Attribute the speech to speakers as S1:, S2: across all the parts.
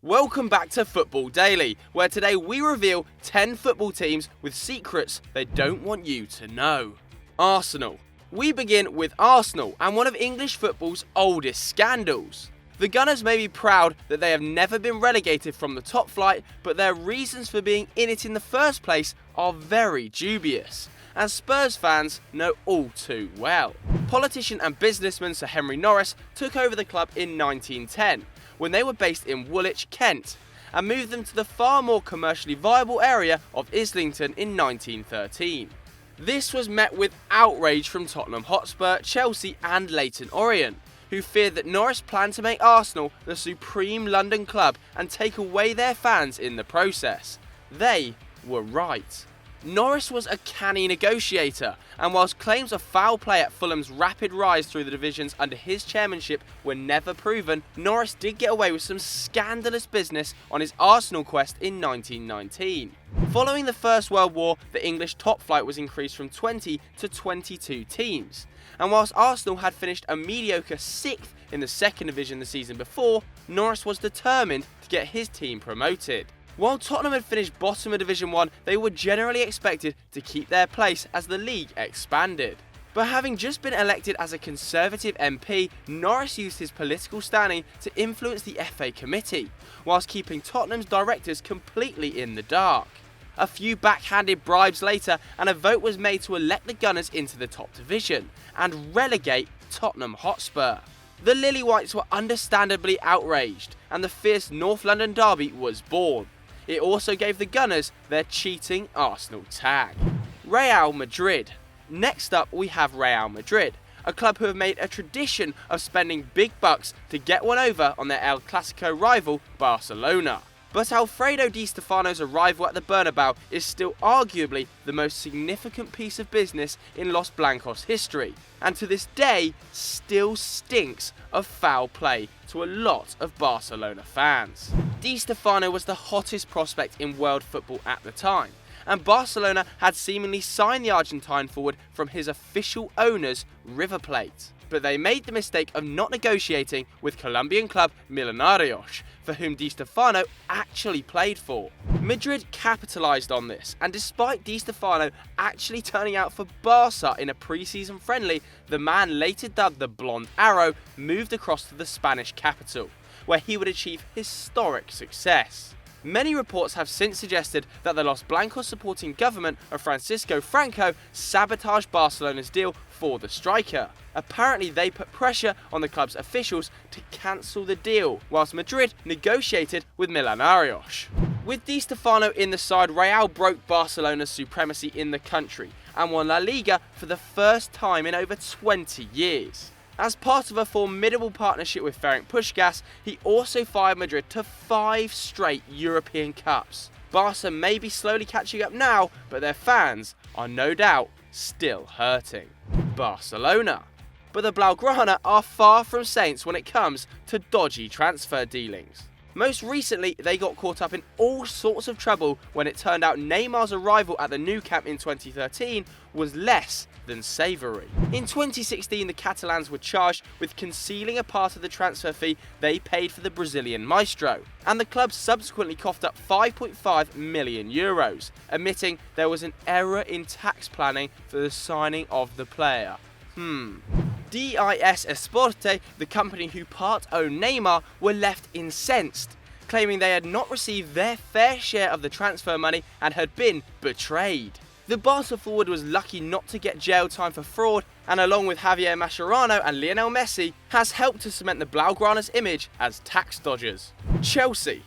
S1: Welcome back to Football Daily, where today we reveal 10 football teams with secrets they don't want you to know. Arsenal. We begin with Arsenal and one of English football's oldest scandals. The Gunners may be proud that they have never been relegated from the top flight, but their reasons for being in it in the first place are very dubious, as Spurs fans know all too well. Politician and businessman Sir Henry Norris took over the club in 1910, when they were based in Woolwich, Kent, and moved them to the far more commercially viable area of Islington in 1913. This was met with outrage from Tottenham Hotspur, Chelsea and Leyton Orient, who feared that Norris planned to make Arsenal the supreme London club and take away their fans in the process. They were right. Norris was a canny negotiator, and whilst claims of foul play at Fulham's rapid rise through the divisions under his chairmanship were never proven, Norris did get away with some scandalous business on his Arsenal quest in 1919. Following the First World War, the English top flight was increased from 20 to 22 teams, and whilst Arsenal had finished a mediocre 6th in the second division the season before, Norris was determined to get his team promoted. While Tottenham had finished bottom of Division 1, they were generally expected to keep their place as the league expanded. But having just been elected as a Conservative MP, Norris used his political standing to influence the FA committee, whilst keeping Tottenham's directors completely in the dark. A few backhanded bribes later, and a vote was made to elect the Gunners into the top division and relegate Tottenham Hotspur. The Lily Whites were understandably outraged, and the fierce North London derby was born. It also gave the Gunners their cheating Arsenal tag. Real Madrid. Next up we have Real Madrid, a club who have made a tradition of spending big bucks to get one over on their El Clasico rival Barcelona. But Alfredo Di Stefano's arrival at the Bernabeu is still arguably the most significant piece of business in Los Blancos history, and to this day still stinks of foul play to a lot of Barcelona fans. Di Stefano was the hottest prospect in world football at the time, and Barcelona had seemingly signed the Argentine forward from his official owners, River Plate. But they made the mistake of not negotiating with Colombian club Millonarios, for whom Di Stefano actually played for. Madrid capitalised on this, and despite Di Stefano actually turning out for Barca in a pre-season friendly, the man later dubbed the Blonde Arrow moved across to the Spanish capital, where he would achieve historic success. Many reports have since suggested that the Los Blancos supporting government of Francisco Franco sabotaged Barcelona's deal for the striker. Apparently they put pressure on the club's officials to cancel the deal, whilst Madrid negotiated with Millonarios. With Di Stefano in the side, Real broke Barcelona's supremacy in the country and won La Liga for the first time in over 20 years. As part of a formidable partnership with Ferenc Puskás, he also fired Madrid to 5 straight European Cups. Barca may be slowly catching up now, but their fans are no doubt still hurting. Barcelona. But the Blaugrana are far from saints when it comes to dodgy transfer dealings. Most recently, they got caught up in all sorts of trouble when it turned out Neymar's arrival at the Nou Camp in 2013 was less than savoury. In 2016, the Catalans were charged with concealing a part of the transfer fee they paid for the Brazilian maestro, and the club subsequently coughed up €5.5 million, admitting there was an error in tax planning for the signing of the player. DIS Esporte, the company who part-owned Neymar, were left incensed, claiming they had not received their fair share of the transfer money and had been betrayed. The Barca forward was lucky not to get jail time for fraud, and along with Javier Mascherano and Lionel Messi, has helped to cement the Blaugrana's image as tax dodgers. Chelsea.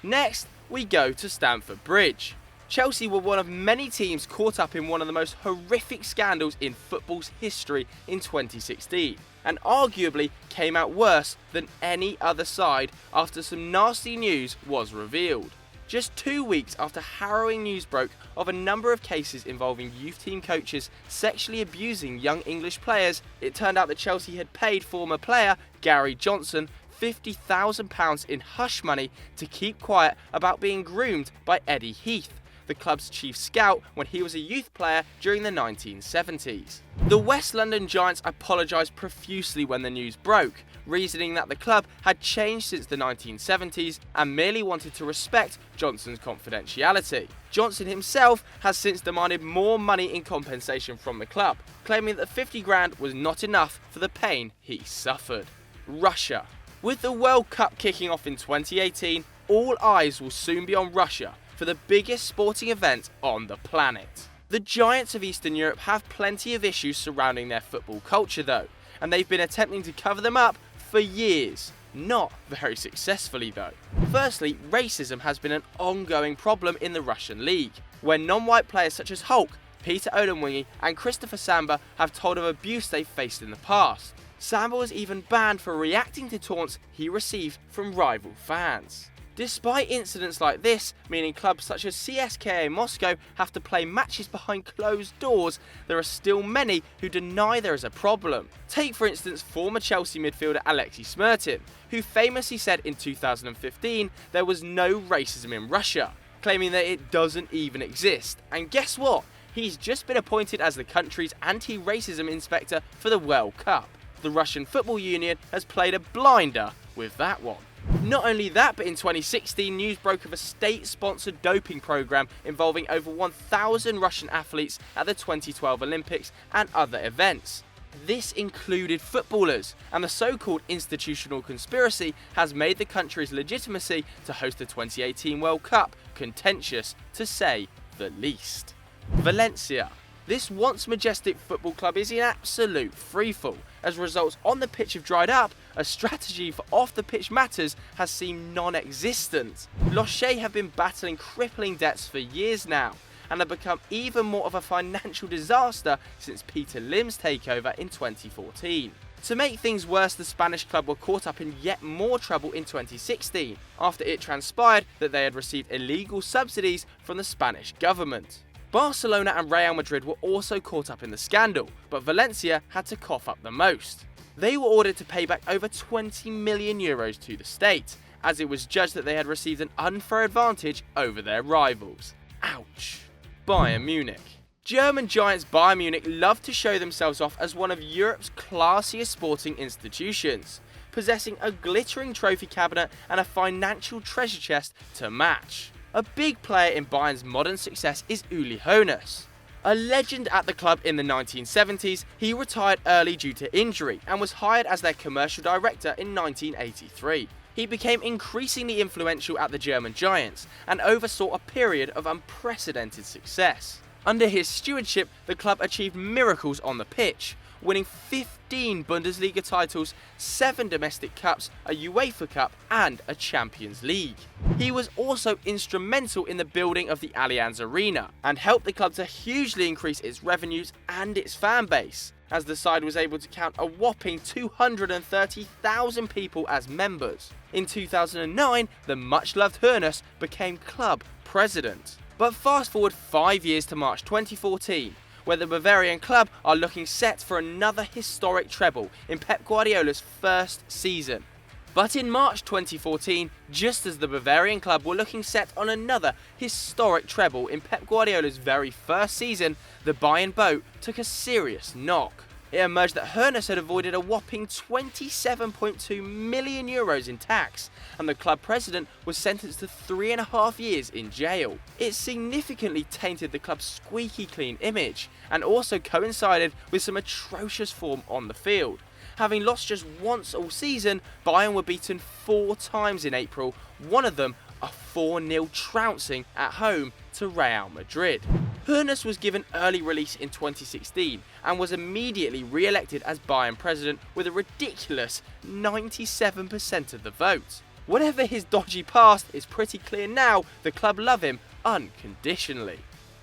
S1: Next, we go to Stamford Bridge. Chelsea were one of many teams caught up in one of the most horrific scandals in football's history in 2016, and arguably came out worse than any other side after some nasty news was revealed. Just 2 weeks after harrowing news broke of a number of cases involving youth team coaches sexually abusing young English players, it turned out that Chelsea had paid former player Gary Johnson £50,000 in hush money to keep quiet about being groomed by Eddie Heath, the club's chief scout when he was a youth player during the 1970s. The West London Giants apologised profusely when the news broke, reasoning that the club had changed since the 1970s and merely wanted to respect Johnson's confidentiality. Johnson himself has since demanded more money in compensation from the club, claiming that 50 grand was not enough for the pain he suffered. Russia. With the World Cup kicking off in 2018, all eyes will soon be on Russia for the biggest sporting event on the planet. The giants of Eastern Europe have plenty of issues surrounding their football culture though, and they've been attempting to cover them up for years. Not very successfully though. Firstly, racism has been an ongoing problem in the Russian league, where non-white players such as Hulk, Peter Odemwingie and Christopher Samba have told of abuse they've faced in the past. Samba was even banned for reacting to taunts he received from rival fans. Despite incidents like this, meaning clubs such as CSKA Moscow have to play matches behind closed doors, there are still many who deny there is a problem. Take for instance former Chelsea midfielder Alexei Smirtin, who famously said in 2015 there was no racism in Russia, claiming that it doesn't even exist. And guess what? He's just been appointed as the country's anti-racism inspector for the World Cup. The Russian Football Union has played a blinder with that one. Not only that, but in 2016 news broke of a state-sponsored doping program involving over 1,000 Russian athletes at the 2012 Olympics and other events. This included footballers, and the so-called institutional conspiracy has made the country's legitimacy to host the 2018 World Cup contentious, to say the least. Valencia. This once majestic football club is in absolute freefall, as results on the pitch have dried up. A strategy for off-the-pitch matters has seemed non-existent. Loche have been battling crippling debts for years now, and have become even more of a financial disaster since Peter Lim's takeover in 2014. To make things worse, the Spanish club were caught up in yet more trouble in 2016, after it transpired that they had received illegal subsidies from the Spanish government. Barcelona and Real Madrid were also caught up in the scandal, but Valencia had to cough up the most. They were ordered to pay back over 20 million euros to the state, as it was judged that they had received an unfair advantage over their rivals. Ouch. Bayern Munich. German giants Bayern Munich love to show themselves off as one of Europe's classiest sporting institutions, possessing a glittering trophy cabinet and a financial treasure chest to match. A big player in Bayern's modern success is Uli Hoeneß. A legend at the club in the 1970s, he retired early due to injury and was hired as their commercial director in 1983. He became increasingly influential at the German Giants and oversaw a period of unprecedented success. Under his stewardship, the club achieved miracles on the pitch, winning 15 Bundesliga titles, 7 domestic cups, a UEFA Cup and a Champions League. He was also instrumental in the building of the Allianz Arena and helped the club to hugely increase its revenues and its fan base, as the side was able to count a whopping 230,000 people as members. In 2009, the much-loved Hoeneß became club president. But fast forward 5 years to March 2014, where the Bavarian club are looking set for another historic treble in Pep Guardiola's first season. But in March 2014, just as the Bavarian club were looking set on another historic treble in Pep Guardiola's very first season, the Bayern boat took a serious knock. It emerged that Hoeneß had avoided a whopping 27.2 million euros in tax, and the club president was sentenced to 3.5 years in jail. It significantly tainted the club's squeaky clean image, and also coincided with some atrocious form on the field. Having lost just once all season, Bayern were beaten 4 times in April, one of them a 4-0 trouncing at home to Real Madrid. Hoeneß was given early release in 2016 and was immediately re-elected as Bayern president with a ridiculous 97% of the vote. Whatever his dodgy past, it's pretty clear now the club love him unconditionally.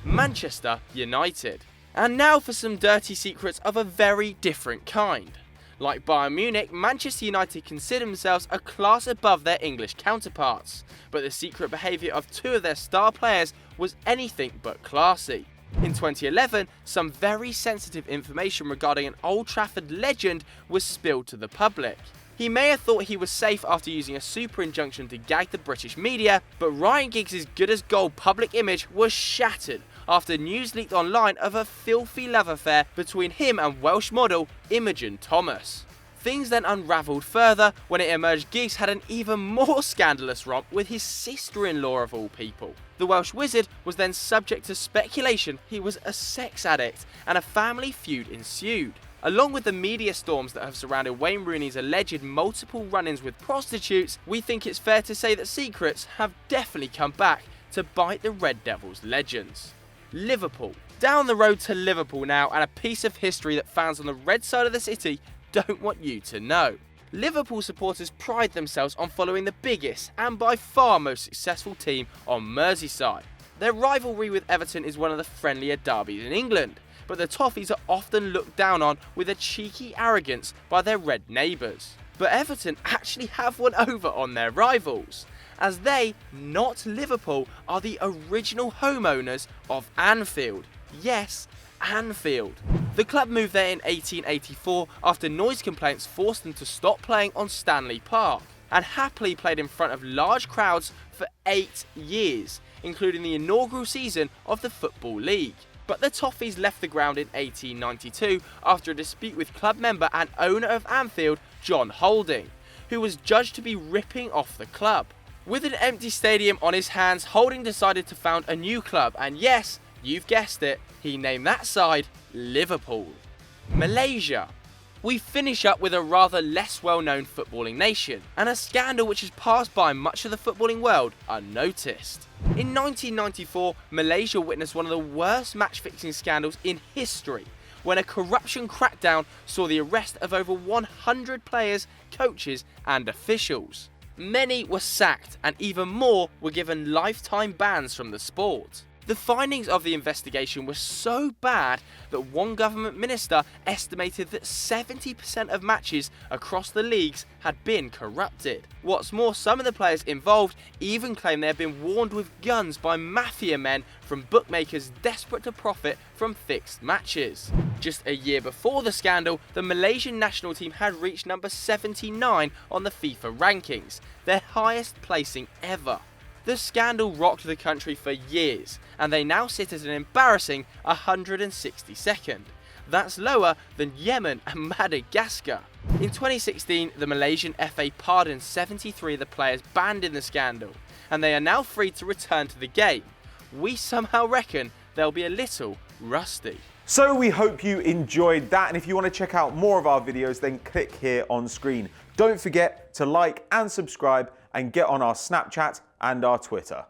S1: Manchester United. And now for some dirty secrets of a very different kind. Like Bayern Munich, Manchester United consider themselves a class above their English counterparts, but the secret behaviour of 2 of their star players was anything but classy. In 2011, some very sensitive information regarding an Old Trafford legend was spilled to the public. He may have thought he was safe after using a super injunction to gag the British media, but Ryan Giggs' good as gold public image was shattered after news leaked online of a filthy love affair between him and Welsh model Imogen Thomas. Things then unravelled further when it emerged Giggs had an even more scandalous romp with his sister-in-law of all people. The Welsh wizard was then subject to speculation he was a sex addict, and a family feud ensued. Along with the media storms that have surrounded Wayne Rooney's alleged multiple run-ins with prostitutes, we think it's fair to say that secrets have definitely come back to bite the Red Devils' legends. Liverpool. Down the road to Liverpool now, and a piece of history that fans on the red side of the city don't want you to know. Liverpool supporters pride themselves on following the biggest and by far most successful team on Merseyside. Their rivalry with Everton is one of the friendlier derbies in England, but the Toffees are often looked down on with a cheeky arrogance by their red neighbours. But Everton actually have one over on their rivals, as they, not Liverpool, are the original homeowners of Anfield. Yes, Anfield. The club moved there in 1884 after noise complaints forced them to stop playing on Stanley Park, and happily played in front of large crowds for 8 years, including the inaugural season of the Football League. But the Toffees left the ground in 1892 after a dispute with club member and owner of Anfield, John Holding, who was judged to be ripping off the club. With an empty stadium on his hands, Holding decided to found a new club, and yes, you've guessed it, he named that side Liverpool. Malaysia. We finish up with a rather less well-known footballing nation, and a scandal which has passed by much of the footballing world unnoticed. In 1994, Malaysia witnessed one of the worst match-fixing scandals in history, when a corruption crackdown saw the arrest of over 100 players, coaches and officials. Many were sacked, and even more were given lifetime bans from the sport. The findings of the investigation were so bad that one government minister estimated that 70% of matches across the leagues had been corrupted. What's more, some of the players involved even claim they had been warned with guns by mafia men from bookmakers desperate to profit from fixed matches. Just a year before the scandal, the Malaysian national team had reached number 79 on the FIFA rankings, their highest placing ever. The scandal rocked the country for years, and they now sit at an embarrassing 162nd. That's lower than Yemen and Madagascar. In 2016, the Malaysian FA pardoned 73 of the players banned in the scandal, and they are now free to return to the game. We somehow reckon they'll be a little rusty.
S2: So we hope you enjoyed that, and if you want to check out more of our videos, then click here on screen. Don't forget to like and subscribe and get on our Snapchat and our Twitter.